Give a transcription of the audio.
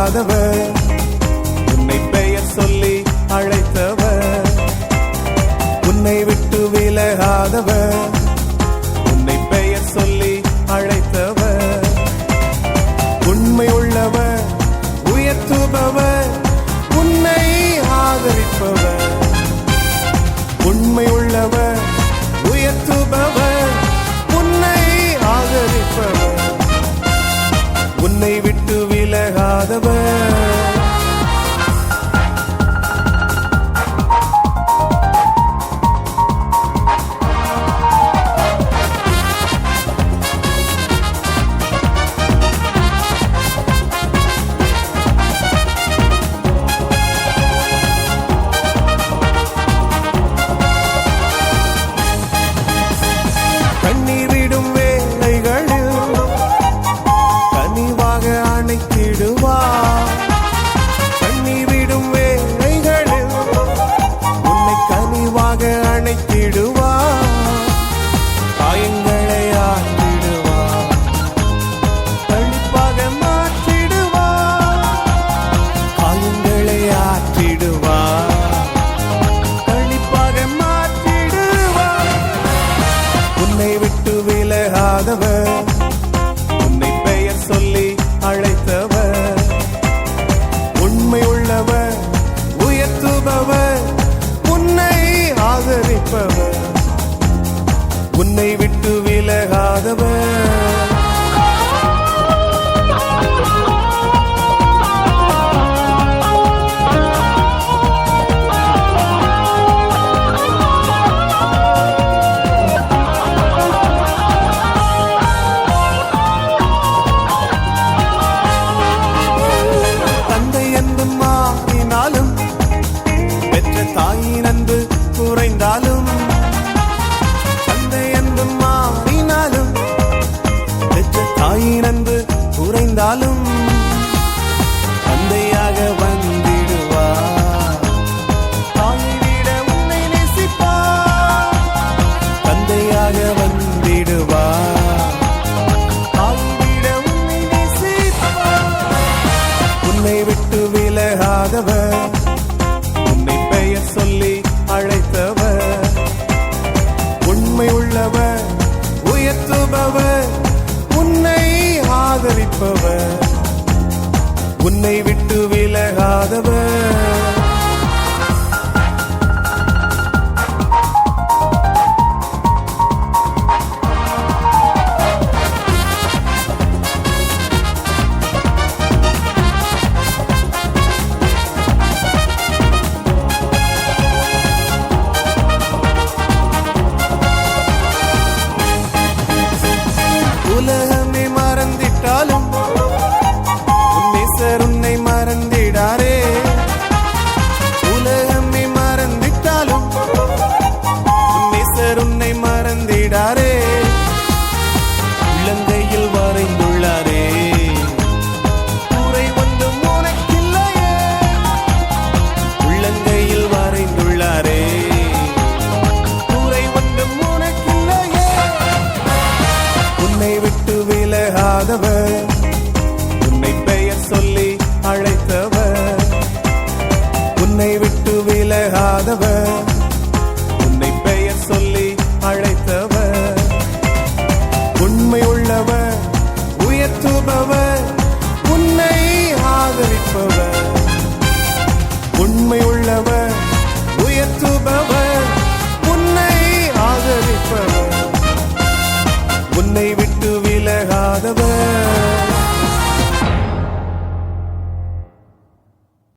விலகாதவர், உன்னை பெயர் சொல்லி அழைத்தவர். உன்னை விட்டு விலகாதவர், உன்னை பெயர் சொல்லி அழைத்தவர். உண்மை உள்ளவர், உயர்த்துபவர், உன்னை ஆதரிப்பவர். உண்மை உள்ளவர், உயர்த்துபவர், உன்னை ஆதரிப்பவர். உன்னை விட்டு விலகாதவர். கண்ணீரிடும் வேளைகளில் கனிவாக அணைத்திடுவார். கண்ணீரிடும் வேளைகளில் உன்னை கனிவாக அணைத்திடுவார். காயங்களை ஆற்றிடுவார், களிப்பாக மாற்றிடுவார். காயங்களை ஆற்றிடுவார், களிப்பாக மாற்றிடுவார். உன்னை விட்டு விலகாதவர், உன்னை பெயர் சொல்லி அழைத்தவர். உண்மை உள்ளவர், உயர்த்துபவர், உன்னை ஆதரிப்பவர். உன்னை விட்டு விலகாதவர். மாறினாலும் பெற்ற தாயின் அன்பு குறைந்தாலும், தந்தை அன்பு மாறினாலும் பெற்ற தாயின் அன்பு குறைந்தாலும், தந்தையாக வந்திடுவார். தாயை விட உன்னை நேசிப்பார். தந்தையாக வந்திடுவார். தாயை விட உன்னை நேசிப்பார். உன்னை விட்டு விலகாதவர், உன்னை பெயர் சொல்லி அழைத்தவர். உண்மை உள்ளவர், உயர்த்துபவர், உன்னை ஆதரிப்பவர். உன்னை விட்டு விலகாதவர். உலகமே மறந்திட்டாலும் உன் நேசர் உன்னை மறந்திடாரே. உலகமே மறந்திட்டாலும் உன் நேசர் உன்னை மறந்திடாரே. உள்ளங்கையில் வரைந்துள்ளாரே, குறை ஒன்றும் உனக்கில்லையே. உள்ளங்கையில் வரைந்துள்ளாரே, குறை ஒன்றும் உனக்கில்லையே. உன்னை விட்டு விலகாதவர்,